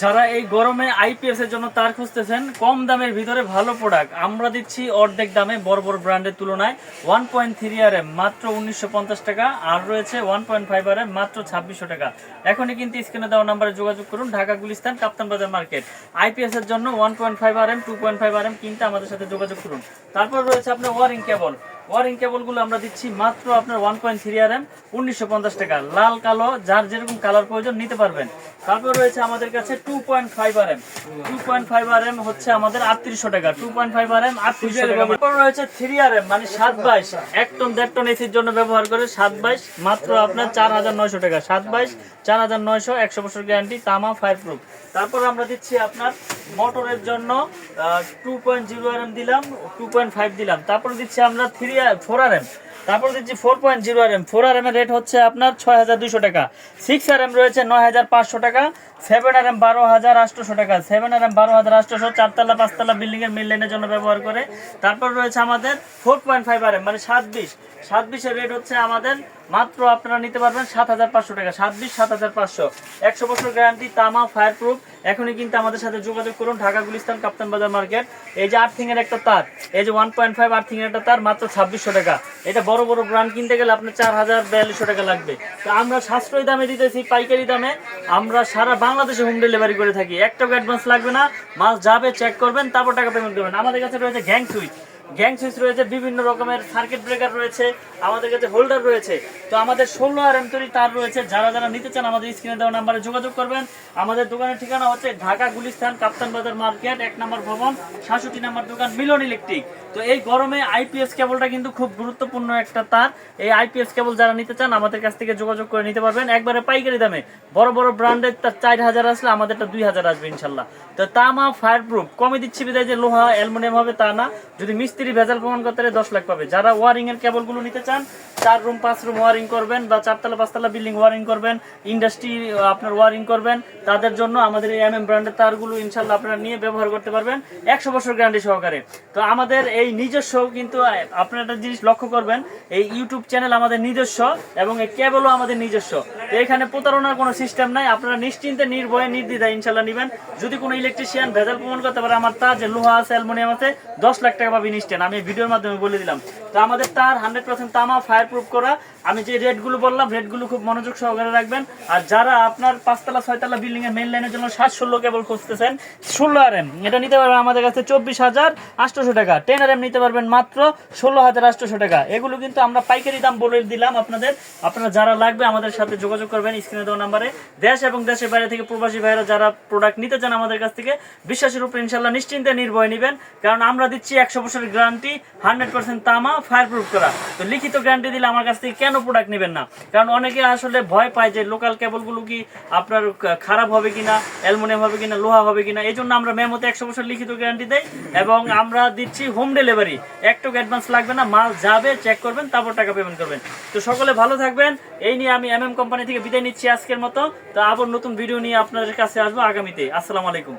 যারা এই গরমে আইপিএস এর জন্য তার খুঁজতেছেন কম দামের ভিতরে ভালো প্রোডাক্ট আমরা দিচ্ছি অর্ধেক দামে বড় বড় ব্র্যান্ডের তুলনায় 1.3 মাত্র 1950 টাকা আর রয়েছে 1.5 মাত্র 2600 টাকা। এখনই কিন্তু স্ক্রিনে দেওয়া নম্বরে যোগাযোগ করুন। ঢাকা গুলিস্তান কাপ্তান বাজার মার্কেট। আইপিএস এর জন্য 1.5 2.5 কিনতে আমাদের সাথে যোগাযোগ করুন। তারপর রয়েছে আপনার ওয়ারিং কেবলগুলো আমরা দিচ্ছি মাত্র আপনার 1.3 1950 টাকা। লাল কালো যার যেরকম কালার প্রয়োজন নিতে পারবেন। তারপর রয়েছে আমাদের কাছে 2.5 হচ্ছে আমাদের 3800 টাকা। 2.5 3800 টাকা। তারপর রয়েছে 3 মানে 722 1 টন 1.5 টন এসির জন্য ব্যবহার করে 722 মাত্র আপনার 4900 টাকা। 722 4900 100 বছর গ্যারান্টি, তামা ফায়ার প্রুফ। তারপর আমরা দিচ্ছি আপনার মোটরের জন্য 2.0 দিলাম, 2.5 দিলাম। তারপর দিচ্ছি আমরা 4 তারপর দিচ্ছি 4.0 4 এর রেট হচ্ছে আপনার 6200 টাকা। 6 রয়েছে 9500 টাকা। 7 12800 টাকা। 7 12800 চারতলা পাঁচতলা বিল্ডিং এর মেইন লাইনের জন্য ব্যবহার করে। তারপর রয়েছে আমাদের 4.5 মানে 27 এর রেট হচ্ছে আমাদের মাত্র আপনারা নিতে পারবেন 7500 টাকা। 7500 100 বছর গ্যারান্টি, তামা ফায়ার প্রুফ। এখনই কিন্তু আমাদের সাথে যোগাযোগ করুন। ঢাকা গুলিস্তান কাপ্তান বাজার মার্কেট। এই যে আর্থিং এর একটা তার, এই যে 1.5 আর্থিং এর একটা তার মাত্র 2600 টাকা। এটা বড় বড় ব্র্যান্ড কিনতে গেলে আপনার 4200 টাকা লাগবে। তো আমরা সাশ্রয়ী দামে দিতেছি, পাইকারি দামে। আমরা সারা বাংলাদেশে হোম ডেলিভারি করে থাকি। একটা অ্যাডভান্স লাগবে না, মাল যাবে চেক করবেন তারপর টাকা পেমেন্ট করবেন। আমাদের কাছে রয়েছে গ্যাং সুইচ রয়েছে, বিভিন্ন রকমের সার্কিট ব্রেকার রয়েছে, আমাদের কাছে হোল্ডার রয়েছে। তো আমাদের 16 তৈরি তার রয়েছে। যারা নিতে চান আমাদের স্ক্রিনে দেওয়া নাম্বারে যোগাযোগ করবেন। আমাদের দোকানের ঠিকানা হচ্ছে ঢাকা গুলিস্তান কাপ্তান বাজার মার্কেট 1 নম্বর ভবন, 67 নম্বর দোকান, মিলন ইলেকট্রিক। তো এই গরমে আইপিএস কেবলটা কিন্তু খুব গুরুত্বপূর্ণ একটা তার। এই আইপিএস কেবল যারা নিতে চান আমাদের কাছ থেকে যোগাযোগ করে নিতে পারবেন একবারে পাইকারি দামে। বড় বড় ব্র্যান্ডের তার 4000 আসলে আমাদেরটা 2000 আসবে ইনশাল্লাহ। তো তামা ফায়ার প্রুফ কমে দিচ্ছি বিদায় যে লোহা অ্যালুমিনিয়াম হবে তা না। যদি মিস্ত্রি ভেজাল প্রমাণ করতে 10 লাখ পাবে। যারা ওয়ারিং এর কেবলগুলো নিতে চান, 4 রুম 5 রুম ওয়ারিং করবেন বা 4তলা 5তলা বিল্ডিং ওয়ারিং করবেন, ইন্ডাস্ট্রি আপনার ওয়ারিং করবেন, তাদের জন্য আমাদের এই এমএম ব্র্যান্ডের তারগুলো ইনশাল্লাহ আপনারা নিয়ে ব্যবহার করতে পারবেন 100 বছর গ্যারান্টি সহকারে। তো আমাদের এই নিজস্ব কিন্তু আপনারা একটা জিনিস লক্ষ্য করবেন, এই ইউটিউব চ্যানেল আমাদের নিজস্ব এবং এই কেবলও আমাদের নিজস্ব। তো এখানে প্রতারণার কোনো সিস্টেম নাই। আপনারা নিশ্চিন্তে নির্ভয়ে নির্দ্বিধায় ইনশাল্লাহ নেবেন। যদি কোনো ইলেকট্রিশিয়ান ভেজাল প্রমাণ করতে পারে আমার তার যে লোহা আছে অ্যালুমিনিয়াম আছে 10 লাখ টাকা পাবেন ইনস্ট্যান্ট। আমি ভিডিওর মাধ্যমে বলে দিলাম। তো আমাদের তার 100% তামা ফায়ার প্রুফ করা। আমি যে রেটগুলো বললাম রেটগুলো খুব মনোযোগ সহকারে রাখবেন। আর যারা আপনার 5তলা 6তলা বিল্ডিং এর মেইন লাইনের জন্য 716 কেবল খুঁজতেছেন, 16 এটা নিতে পারবেন আমাদের কাছে 24800 টাকা। 10 নিতে পারবেন মাত্র 16800 টাকা। এগুলো কিন্তু আমরা পাইকারি দাম বলে দিলাম আপনাদের। আপনারা যারা লাগবে আমাদের সাথে যোগাযোগ করবেন স্ক্রিনে দেওয়া নাম্বারে। দেশ এবং দেশের বাইরে থেকে প্রবাসী ভাইরা যারা প্রোডাক্ট নিতে চান আমাদের কাছ থেকে বিশ্বাসের উপর ইনশাল্লাহ নিশ্চিন্তে নির্ভয় নেবেন। কারণ আমরা দিচ্ছি 100 বছরের গ্যারান্টি, 100% তামা ফায়ার প্রুফ করা। তো লিখিত গ্যারান্টি দিলে আমার কাছ থেকে কেন প্রোডাক্ট নেবেন না? কারণ অনেকে আসলে ভয় পায় যে লোকাল কেবলগুলো কি আপনার খারাপ হবে কিনা, অ্যালুমিনিয়াম হবে কিনা, লোহা হবে কিনা। এই জন্য আমরা মেমোতে 100 বছর লিখিত গ্যারান্টি দেই এবং আমরা দিচ্ছি হোম ডেলিভারি। একটু অ্যাডভান্স লাগবে না, মাল যাবে চেক করবেন তারপর টাকা পেমেন্ট করবেন। তো সকলে ভালো থাকবেন। এই নিয়ে আমি এমএম কোম্পানি থেকে বিদায় নিচ্ছি আজকের মতো। তো আবার নতুন ভিডিও নিয়ে আপনাদের কাছে আসবো আগামীতে। আসসালামু আলাইকুম।